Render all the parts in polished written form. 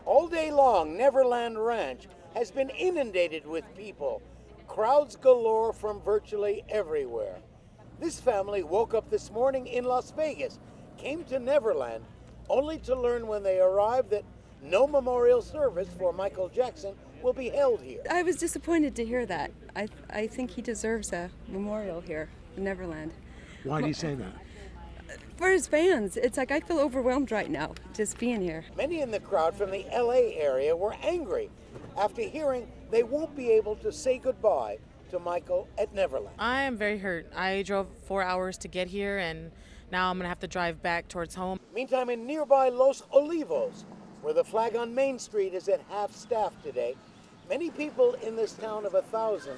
All day long, Neverland Ranch has been inundated with people, crowds galore from virtually everywhere. This family woke up this morning in Las Vegas, came to Neverland, only to learn when they arrived that no memorial service for Michael Jackson will be held here. I was disappointed to hear that. I think he deserves a memorial here in Neverland. Why do you say that? For his fans. It's like I feel overwhelmed right now just being here. Many in the crowd from the LA area were angry after hearing they won't be able to say goodbye to Michael at Neverland. I am very hurt. I drove 4 hours to get here, and now I'm going to have to drive back towards home. Meantime, in nearby Los Olivos, where the flag on Main Street is at half-staff today, many people in this town of 1,000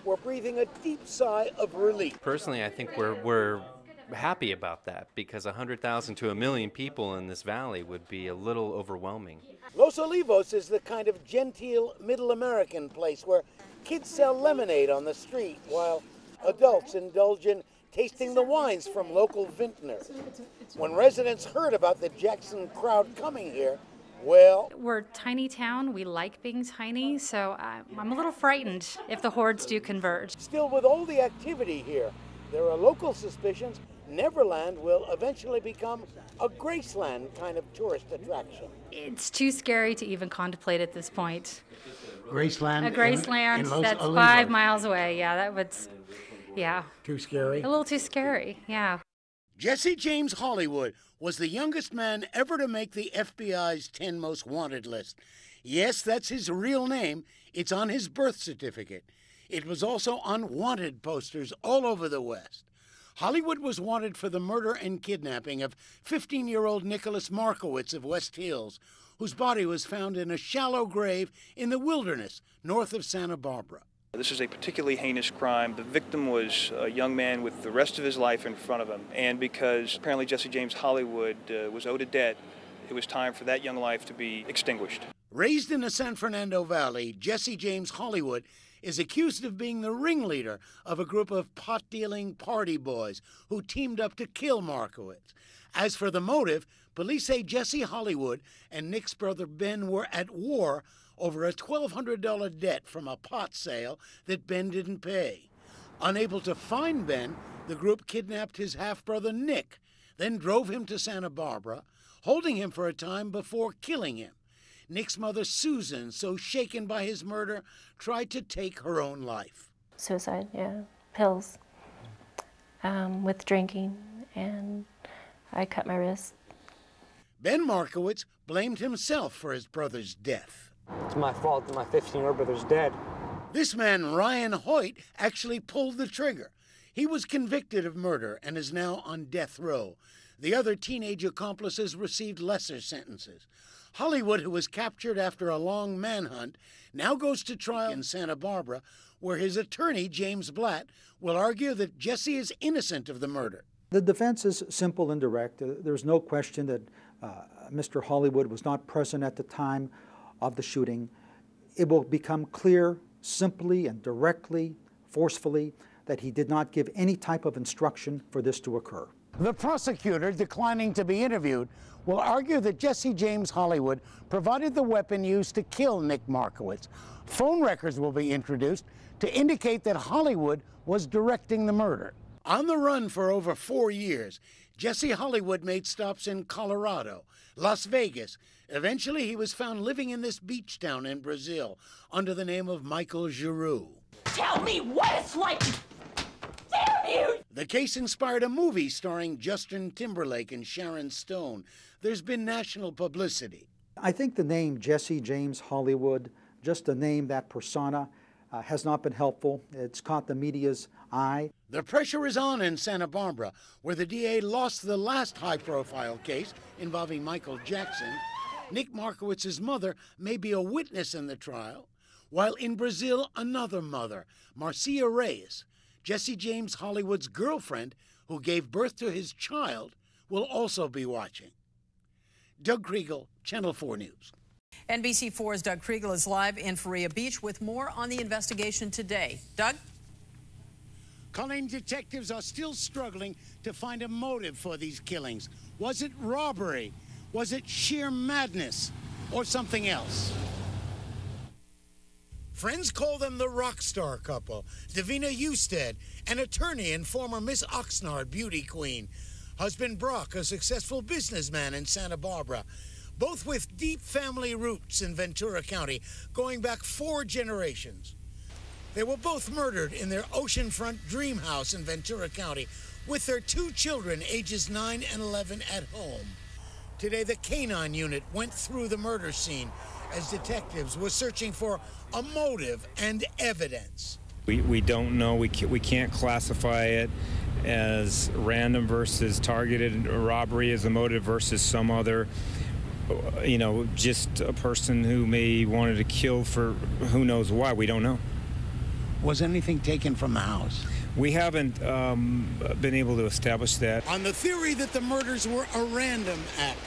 were breathing a deep sigh of relief. Personally, I think we're happy about that, because 100,000 to 1 million people in this valley would be a little overwhelming. Los Olivos is the kind of genteel middle American place where kids sell lemonade on the street while adults indulge in tasting the wines from local vintners. When residents heard about the Jackson crowd coming here, well, we're a tiny town. We like being tiny, so I'm a little frightened if the hordes do converge. Still, with all the activity here, there are local suspicions Neverland will eventually become a Graceland kind of tourist attraction. It's too scary to even contemplate at this point. Graceland? A Graceland that's Olivos. 5 miles away. Yeah, that would, yeah. Too scary? A little too scary, yeah. Jesse James Hollywood was the youngest man ever to make the FBI's 10 Most Wanted list. Yes, that's his real name. It's on his birth certificate. It was also on wanted posters all over the West. Hollywood was wanted for the murder and kidnapping of 15-year-old Nicholas Markowitz of West Hills, whose body was found in a shallow grave in the wilderness north of Santa Barbara. This is a particularly heinous crime. The victim was a young man with the rest of his life in front of him, and because apparently Jesse James Hollywood was owed a debt, it was time for that young life to be extinguished. Raised in the San Fernando Valley, Jesse James Hollywood is accused of being the ringleader of a group of pot-dealing party boys who teamed up to kill Markowitz. As for the motive, police say Jesse Hollywood and Nick's brother Ben were at war over a $1,200 debt from a pot sale that Ben didn't pay. Unable to find Ben, the group kidnapped his half-brother Nick, then drove him to Santa Barbara, holding him for a time before killing him. Nick's mother, Susan, so shaken by his murder, tried to take her own life. Suicide, yeah. Pills. With drinking, and I cut my wrist. Ben Markowitz blamed himself for his brother's death. It's my fault that my 15-year-old brother's dead. This man, Ryan Hoyt, actually pulled the trigger. He was convicted of murder and is now on death row. The other teenage accomplices received lesser sentences. Hollywood, who was captured after a long manhunt, now goes to trial in Santa Barbara, where his attorney, James Blatt, will argue that Jesse is innocent of the murder. The defense is simple and direct. There's no question that Mr. Hollywood was not present at the time of the shooting. It will become clear simply and directly, forcefully, that he did not give any type of instruction for this to occur. The prosecutor, declining to be interviewed, will argue that Jesse James Hollywood provided the weapon used to kill Nick Markowitz. Phone records will be introduced to indicate that Hollywood was directing the murder. On the run for over 4 years, Jesse Hollywood made stops in Colorado, Las Vegas. Eventually, he was found living in this beach town in Brazil under the name of Michael Giroux. Tell me what it's like! Damn you! The case inspired a movie starring Justin Timberlake and Sharon Stone. There's been national publicity. I think the name Jesse James Hollywood, just to name that persona, has not been helpful. It's caught the media's eye. The pressure is on in Santa Barbara, where the DA lost the last high-profile case involving Michael Jackson. Nick Markowitz's mother may be a witness in the trial, while in Brazil, another mother, Marcia Reyes, Jesse James Hollywood's girlfriend, who gave birth to his child, will also be watching. Doug Kriegel, Channel 4 News. NBC4's Doug Kriegel is live in Faria Beach with more on the investigation today. Doug? Colleen, detectives are still struggling to find a motive for these killings. Was it robbery? Was it sheer madness? or something else? Friends call them the rock star couple, Davina Husted, an attorney and former Miss Oxnard beauty queen. Husband Brock, a successful businessman in Santa Barbara. Both with deep family roots in Ventura County, going back 4 generations. They were both murdered in their oceanfront dream house in Ventura County, with their 2 children, ages 9 and 11, at home. Today, the canine unit went through the murder scene as detectives were searching for a motive and evidence. We don't know. We can't classify it as random versus targeted robbery as a motive versus some other, just a person who may wanted to kill for who knows why. We don't know. Was anything taken from the house? We haven't been able to establish that. On the theory that the murders were a random act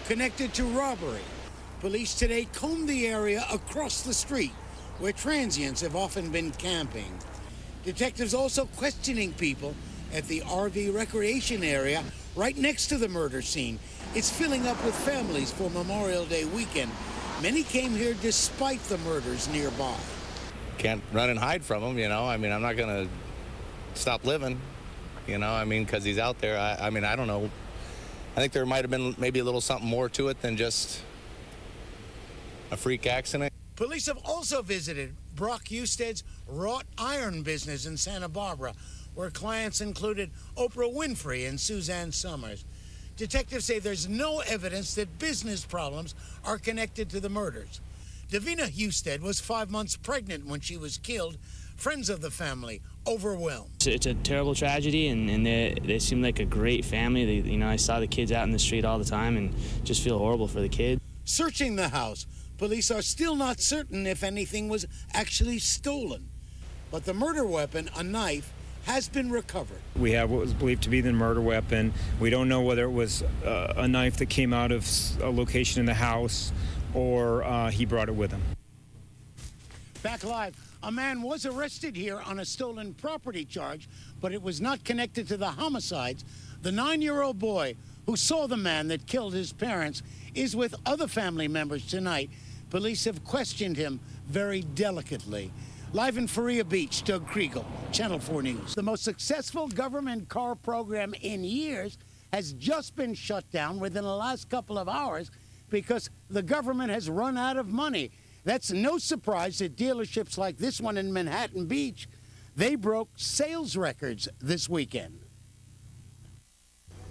connected to robbery, police today combed the area across the street where transients have often been camping. Detectives also questioning people at the RV recreation area right next to the murder scene. It's filling up with families for Memorial Day weekend. Many came here despite the murders nearby. Can't run and hide from him, I'm not going to stop living, because he's out there. I don't know. I think there might have been maybe a little something more to it than just a freak accident. Police have also visited Brock Husted's wrought iron business in Santa Barbara, where clients included Oprah Winfrey and Suzanne Summers. Detectives say there's no evidence that business problems are connected to the murders. Davina Husted was 5 months pregnant when she was killed. Friends of the family overwhelmed. It's a terrible tragedy, and they seem like a great family. I saw the kids out in the street all the time and just feel horrible for the kids. Searching the house, police are still not certain if anything was actually stolen. But the murder weapon, a knife, has been recovered. We have what was believed to be the murder weapon. We don't know whether it was a knife that came out of a location in the house or he brought it with him. Back live, a man was arrested here on a stolen property charge, but it was not connected to the homicides. The 9-year-old boy who saw the man that killed his parents is with other family members tonight. Police have questioned him very delicately. Live in Faria Beach, Doug Kriegel, Channel 4 News. The most successful government car program in years has just been shut down within the last couple of hours because the government has run out of money. That's no surprise that dealerships like this one in Manhattan Beach, they broke sales records this weekend.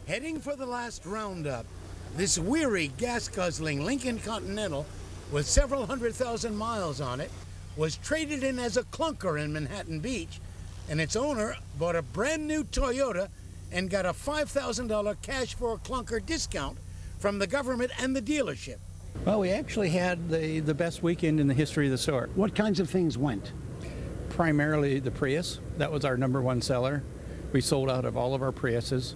Heading for the last roundup, this weary, gas-guzzling Lincoln Continental with several 100,000 miles on it was traded in as a clunker in Manhattan Beach, and its owner bought a brand new Toyota and got a $5,000 cash for a clunker discount from the government and the dealership. Well, we actually had the best weekend in the history of the store. What kinds of things went? Primarily the Prius. That was our #1 seller. We sold out of all of our Priuses,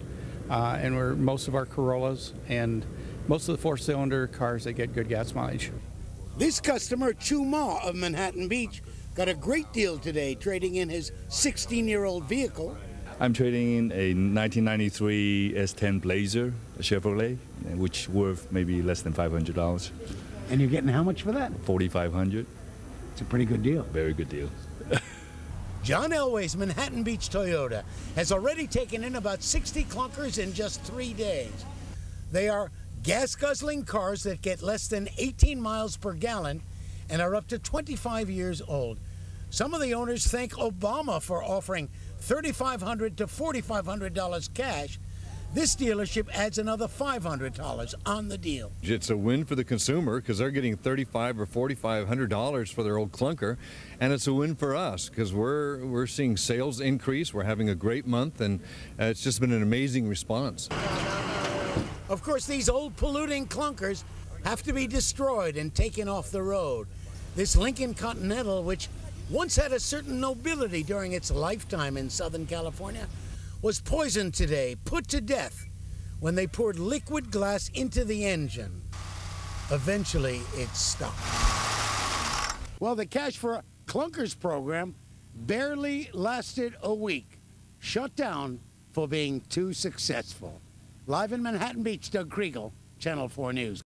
and most of our Corollas, and most of the 4-cylinder cars that get good gas mileage. This customer, Chu Ma of Manhattan Beach, got a great deal today, trading in his 16-year-old vehicle. I'm trading in a 1993 S10 Blazer, a Chevrolet, which worth maybe less than $500. And you're getting how much for that? $4,500. It's a pretty good deal. Very good deal. John Elway's Manhattan Beach Toyota has already taken in about 60 clunkers in just 3 days. They are gas-guzzling cars that get less than 18 miles per gallon and are up to 25 years old. Some of the owners thank Obama for offering $3,500 to $4,500 cash. This dealership adds another $500 on the deal. It's a win for the consumer because they're getting $3,500 or $4,500 for their old clunker, and it's a win for us because we're seeing sales increase. We're having a great month, and it's just been an amazing response. Of course, these old polluting clunkers have to be destroyed and taken off the road. This Lincoln Continental, which once had a certain nobility during its lifetime in Southern California, was poisoned today, put to death, when they poured liquid glass into the engine. Eventually, it stopped. Well, the Cash for Clunkers program barely lasted a week, shut down for being too successful. Live in Manhattan Beach, Doug Kriegel, Channel 4 News.